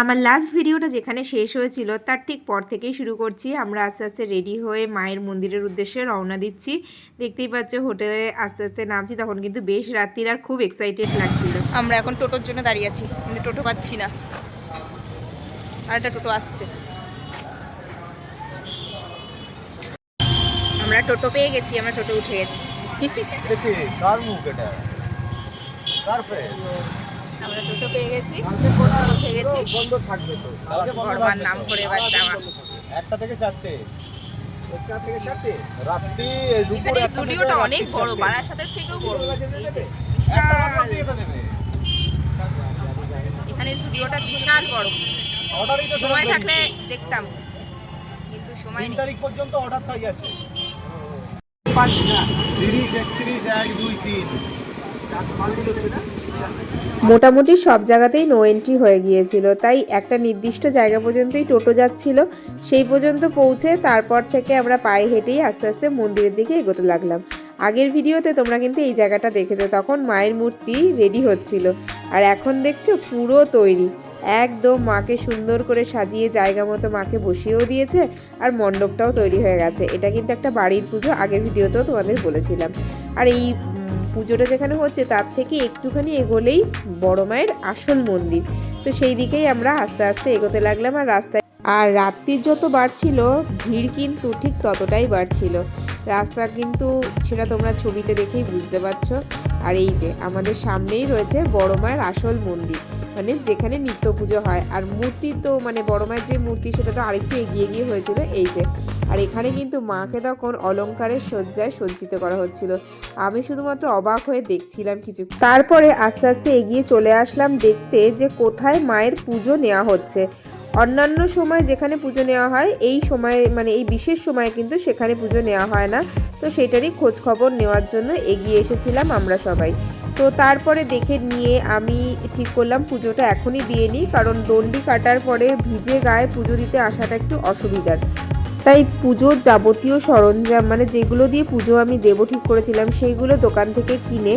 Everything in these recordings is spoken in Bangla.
আমার লাস্ট ভিডিওটা যেখানে শেষ হয়েছিল তার ঠিক পর থেকেই শুরু করছি। আমরা আস্তে আস্তে রেডি হয়ে মায়ের মন্দিরের উদ্দেশ্যে রওনা দিচ্ছি। দেখতেই পাচ্ছ হোটেলে আস্তে আস্তে নামছি, তখন কিন্তু বেশ রাত্রির আর খুব এক্সাইটেড লাগছিল। আমরা এখন টোটোর জন্য দাঁড়িয়ে আছি, কিন্তু টোটো পাচ্ছি না। আর একটা টোটো আসছে, আমরা টোটো পেয়ে গেছি, আমরা টোটো উঠে গেছি। আমরা টোটো পেয়ে গেছি, উঠে গেছি। বড়মার নাম করে এবার যাওয়া। 1টা থেকে 4টে। রাত্রি এখানে স্টুডিওটা অনেক বড়, বারাসাতের থেকেও বড়। এখানে স্টুডিওটা বিশাল বড়। সময় থাকলে দেখতাম, কিন্তু সময় নেই। 3 তারিখ পর্যন্ত অর্ডার থাকি আছে। 30, 31, 1, 2, 3 মোটামুটি সব জায়গাতেই নো এন্ট্রি হয়ে গিয়েছিল, তাই একটা নির্দিষ্ট জায়গা পর্যন্তই টোটো যাচ্ছিল। সেই পর্যন্ত পৌঁছে তারপর থেকে আমরা পায়ে হেঁটেই আস্তে আস্তে মন্দিরের দিকে এগোতে লাগলাম। আগের ভিডিওতে তোমরা কিন্তু এই জায়গাটা দেখেছো, তখন মায়ের মূর্তি রেডি হচ্ছিল, আর এখন দেখছো পুরো তৈরি। একদম মাকে সুন্দর করে সাজিয়ে জায়গা মতো মাকে বসিয়েও দিয়েছে, আর মণ্ডপটাও তৈরি হয়ে গেছে। এটা কিন্তু একটা বাড়ির পুজো, আগের ভিডিওতেও তোমাদের বলেছিলাম। আর এই পুজোটা যেখানে হচ্ছে তার থেকে একটুখানি এগোলেই বড় মায়ের আসল মন্দির। তো সেই দিকেই আমরা আস্তে আস্তে এগোতে লাগলাম। আর রাস্তায় রাত্রির যত বাড়ছিল ভিড় কিন্তু ঠিক ততটাই বাড়ছিল। রাস্তা কিন্তু সেটা তোমরা ছবিতে দেখেই বুঝতে পারছো। আর এই যে আমাদের সামনেই রয়েছে বড় মায়ের আসল মন্দির, মানে যেখানে নিত্য পুজো হয়। আর মূর্তি তো মানে বড় মায়ের যে মূর্তি সেটা তো আরেকটু এগিয়ে গিয়ে হয়েছিল, এই যে। আর এখানে কিন্তু মাকে তখন অলংকারের সজ্জায় সজ্জিত করা হচ্ছিল। আমি শুধুমাত্র অবাক হয়ে দেখছিলাম কিছু। তারপরে আস্তে আস্তে এগিয়ে চলে আসলাম দেখতে যে কোথায় মায়ের পুজো নেওয়া হচ্ছে। অন্যান্য সময় যেখানে পুজো নেওয়া হয় এই সময় মানে এই বিশেষ সময়ে কিন্তু সেখানে পুজো নেওয়া হয় না। তো সেটারই খোঁজ খবর নেওয়ার জন্য এগিয়ে এসেছিলাম আমরা সবাই। তো তারপরে দেখে নিয়ে আমি ঠিক করলাম পুজোটা এখনই দিয়ে নিই, কারণ দণ্ডি কাটার পরে ভিজে গায়ে পুজো দিতে আসাটা একটু অসুবিধার। তাই পুজোর যাবতীয় সরঞ্জাম মানে যেগুলো দিয়ে পুজো আমি দেবো ঠিক করেছিলাম সেইগুলো দোকান থেকে কিনে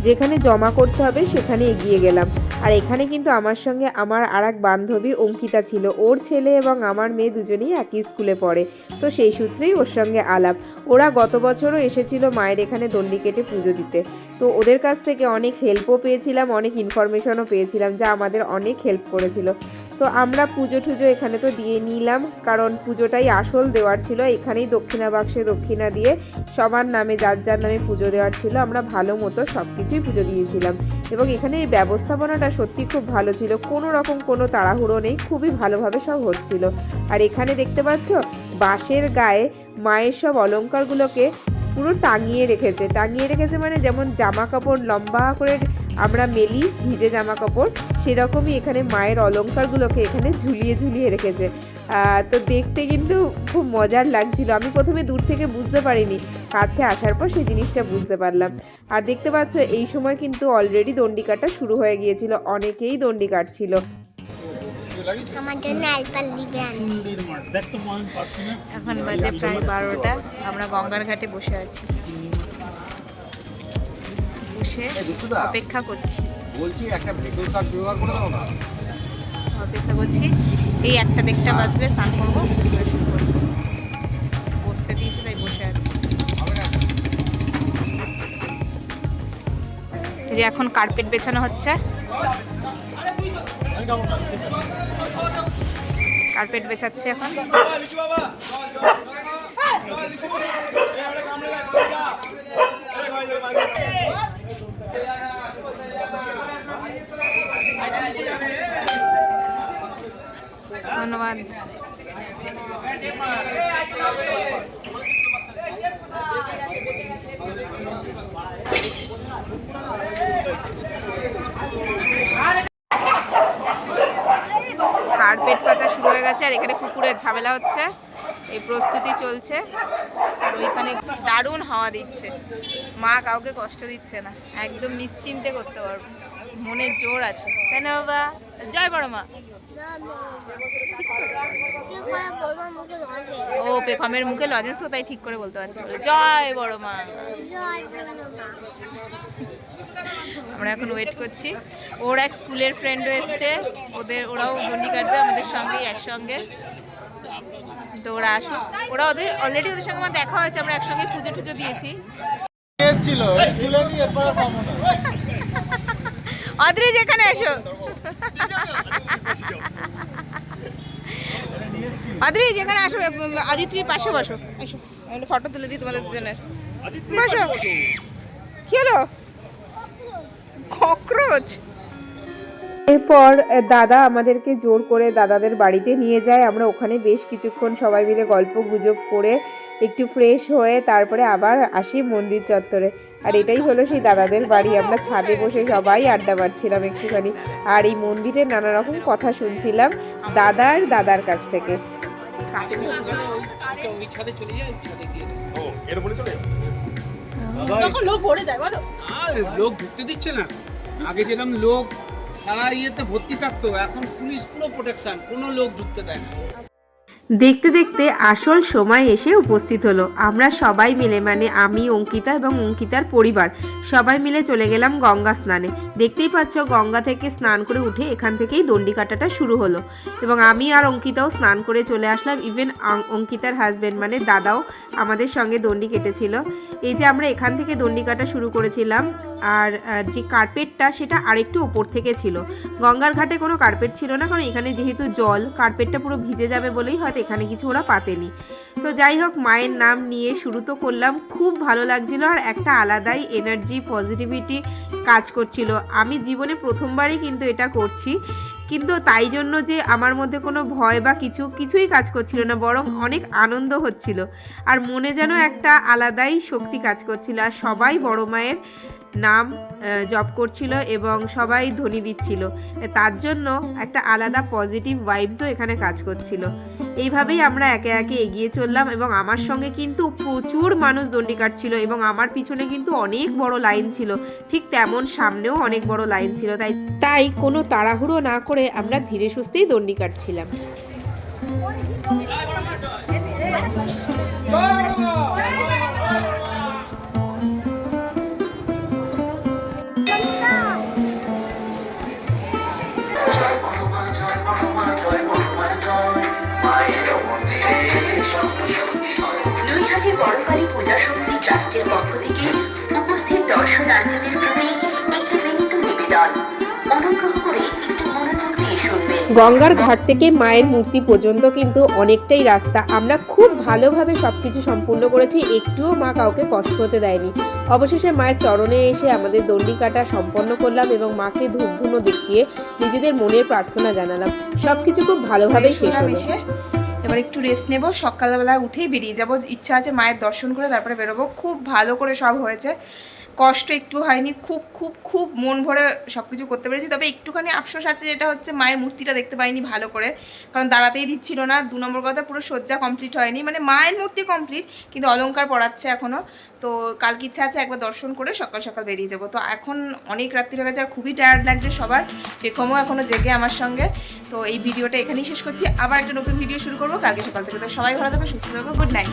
যেখানে জমা করতে হবে সেখানে এগিয়ে গেলাম। আর এখানে কিন্তু আমার সঙ্গে আমার আর এক বান্ধবী অঙ্কিতা ছিল, ওর ছেলে এবং আমার মেয়ে দুজনেই একই স্কুলে পড়ে। তো সেই সূত্রেই ওর সঙ্গে আলাপ। ওরা গত বছরও এসেছিল মায়ের এখানে দণ্ডি কেটে পুজো দিতে। তো ওদের কাছ থেকে অনেক হেল্পও পেয়েছিলাম, অনেক ইনফরমেশনও পেয়েছিলাম, যা আমাদের অনেক হেল্প করেছিল। তো আমরা পুজো টুজো এখানে তো দিয়ে নিলাম, কারণ পুজোটাই আসল দেওয়ার ছিল। এখানেই দক্ষিণা বাক্সে দক্ষিণা দিয়ে সবার নামে যার যার নামে পুজো দেওয়ার ছিল। আমরা ভালো মতো সব কিছুই পুজো দিয়েছিলাম, এবং এখানের ব্যবস্থাপনাটা সত্যি খুব ভালো ছিল। কোনো রকম কোনো তাড়াহুড়ো নেই, খুবই ভালোভাবে সব হচ্ছিল। আর এখানে দেখতে পাচ্ছ বাঁশের গায়ে মায়ের সব অলংকারগুলোকে পুরো টাঙিয়ে রেখেছে মানে যেমন জামা কাপড় লম্বা করে আমরা মেলি ভিজে জামা কাপড়, সেরকমই এখানে মায়ের অলংকারগুলোকে এখানে ঝুলিয়ে ঝুলিয়ে রেখেছে। তো দেখতে কিন্তু খুব মজার লাগছিল। আমি প্রথমে দূর থেকে বুঝতে পারিনি, কাছে আসার পর সেই জিনিসটা বুঝতে পারলাম। আর দেখতে পাচ্ছ এই সময় কিন্তু অলরেডি দণ্ডি কাটা শুরু হয়ে গিয়েছিল, অনেকেই দণ্ডি কাটছিল। আমার জন্য আলপাল্লি আনছি। এখন বাজে প্রায় 12টা, আমরা গঙ্গার ঘাটে বসে আছি, বসে অপেক্ষা করছি। বলছি একটা ভেতর কার্ড ব্যবহার করে দাও না। অপেক্ষা করছি, এই 1টা বাজলে স্নান করবো, শুরু করবো। বসতে দিয়েছি তাই বসে আছি। এই যে এখন কার্পেট বেছানো হচ্ছে, কার্পেট বেছাচ্ছে এখন। ধন্যবাদ। কার্পেট পাতা শুরু হয়ে গেছে, আর এখানে কুকুরের ঝামেলা হচ্ছে, এই প্রস্তুতি চলছে। আর ওইখানে দারুণ হাওয়া দিচ্ছে, মা কাউকে কষ্ট দিচ্ছে না, একদম নিশ্চিন্তে করতে পারবো, মনের জোর আছে, তাই না বাবা? জয় বড় মা। ও পেখমের মুখে লজেন্স, তাই ঠিক করে বলতে পারছি। জয় বড় মা। আমরা এখন ওয়েট করছি। ওর এক স্কুলের ফ্রেন্ডও এসছে, ওরাও দণ্ডি কাটবে আমাদের সঙ্গে একসঙ্গে। তো ওরা আসুক, ওদের অলরেডি ওদের সঙ্গে আমার দেখা হয়েছে, আমরা একসঙ্গে পুজো টুজো দিয়েছি। অদ্রি যেখানে এসো, অদ্রি যেখানে আসো, আদিত্রির পাশে বসো, এসো ফটো তুলে দিই তোমাদের দুজনের। বসো। কি হলো? ককরোচ। এরপর দাদা আমাদেরকে জোর করে দাদাদের বাড়িতে নিয়ে যায়। আমরা ওখানে বেশ কিছুক্ষণ সবাই মিলে গল্প গুজব করে একটু ফ্রেশ হয়ে তারপরে আবার আসি মন্দির চত্বরে। আর এটাই হলো সেই দাদাদের বাড়ি। আমরা ছাদে বসে সবাই আড্ডা মারছিলাম একটুখানি, আর এই মন্দিরের নানা রকম কথা শুনছিলাম দাদার কাছ থেকে। লোক ঢুকতে দিচ্ছে না, আগে যেরকম লোক সারা ইয়েতে ভর্তি থাকতো, এখন পুলিশ পুরো প্রোটেকশন, কোনো লোক ঢুকতে দেয় না। দেখতে দেখতে আসল সময় এসে উপস্থিত হলো। আমরা সবাই মিলে, মানে আমি, অঙ্কিতা এবং অঙ্কিতার পরিবার সবাই মিলে চলে গেলাম গঙ্গা স্নানে। দেখতেই পাচ্ছ গঙ্গা থেকে স্নান করে উঠে এখান থেকেই দণ্ডি কাটাটা শুরু হলো, এবং আমি আর অঙ্কিতাও স্নান করে চলে আসলাম। ইভেন অঙ্কিতার হাজব্যান্ড মানে দাদাও আমাদের সঙ্গে দণ্ডি কেটেছিল। এই যে আমরা এখান থেকে দণ্ডি কাটা শুরু করেছিলাম, আর যে কার্পেটটা সেটা আরেকটু ওপর থেকে ছিল। গঙ্গার ঘাটে কোনো কার্পেট ছিল না, কারণ এখানে যেহেতু জল, কার্পেটটা পুরো ভিজে যাবে বলেই হয়তো এখানে কিছু ওরা পাতেনি। তো যাই হোক, মায়ের নাম নিয়ে শুরু তো করলাম, খুব ভালো লাগছিল, আর একটা আলাদাই এনার্জি, পজিটিভিটি কাজ করছিল। আমি জীবনে প্রথমবারই কিন্তু এটা করছি, কিন্তু তাই জন্য যে আমার মধ্যে কোনো ভয় বা কিছুই কাজ করছিল না, বরং অনেক আনন্দ হচ্ছিল, আর মনে যেন একটা আলাদাই শক্তি কাজ করছিল। আর সবাই বড় মায়ের নাম জপ করছিল এবং সবাই ধ্বনি দিচ্ছিল, তার জন্য একটা আলাদা পজিটিভ ভাইবসও এখানে কাজ করছিল। এইভাবেই আমরা একে একে এগিয়ে চললাম, এবং আমার সঙ্গে কিন্তু প্রচুর মানুষ দণ্ডি কাটছিল, এবং আমার পিছনে কিন্তু অনেক বড় লাইন ছিল, ঠিক তেমন সামনেও অনেক বড় লাইন ছিল। তাই কোনো তাড়াহুড়ো না করে আমরা ধীরে সুস্থেই দণ্ডি কাটছিলাম। নৈহাটি বড়কালী পূজা সমিতি ট্রাস্টের পক্ষ থেকে উপস্থিত দর্শনার্থীদের প্রতি একটি বিনীত নিবেদন, অনুগ্রহ করে একটু মনোযোগ দিয়ে শুনবেন। গঙ্গার ঘাট থেকে মায়ের মূর্তি পর্যন্ত কিন্তু অনেকটাই রাস্তা। আমরা খুব ভালোভাবে সবকিছু সম্পূর্ণ করেছি, একটুও মা কাউকে কষ্ট হতে দেয়নি। অবশেষে মায়ের চরণে এসে আমাদের দণ্ডি কাটা সম্পন্ন করলাম, এবং মাকে ধূপধুনো দেখিয়ে নিজেদের মনের প্রার্থনা জানালাম। সবকিছু খুব ভালোভাবেই শেষ হলো। এবার একটু রেস্ট নেব, সকালবেলা উঠেই বেরিয়ে যাব। ইচ্ছা আছে মায়ের দর্শন করে তারপরে বেরোবো। খুব ভালো করে সব হয়েছে, কষ্ট একটু হয়নি, খুব খুব খুব মন ভরে সব কিছু করতে পেরেছি। তবে একটুখানি আফসোস আছে, যেটা হচ্ছে মায়ের মূর্তিটা দেখতে পাইনি ভালো করে, কারণ দাঁড়াতেই দিচ্ছিল না। 2 নম্বর কথা, পুরো সজ্জা কমপ্লিট হয়নি, মানে মায়ের মূর্তি কমপ্লিট কিন্তু অলংকার পড়াচ্ছে এখনও। তো কালকে ইচ্ছা আছে একবার দর্শন করে সকাল সকাল বেরিয়ে যাব। তো এখন অনেক রাত্রি হয়ে গেছে, আর খুবই টায়ার্ড লাগছে সবার, বেকমও এখনও জেগে আমার সঙ্গে। তো এই ভিডিওটা এখানেই শেষ করছি, আবার একটা নতুন ভিডিও শুরু করবো কালকে সকাল থেকে। তো সবাই ভালো থাকো, সুস্থ থাকো, গুড নাইট।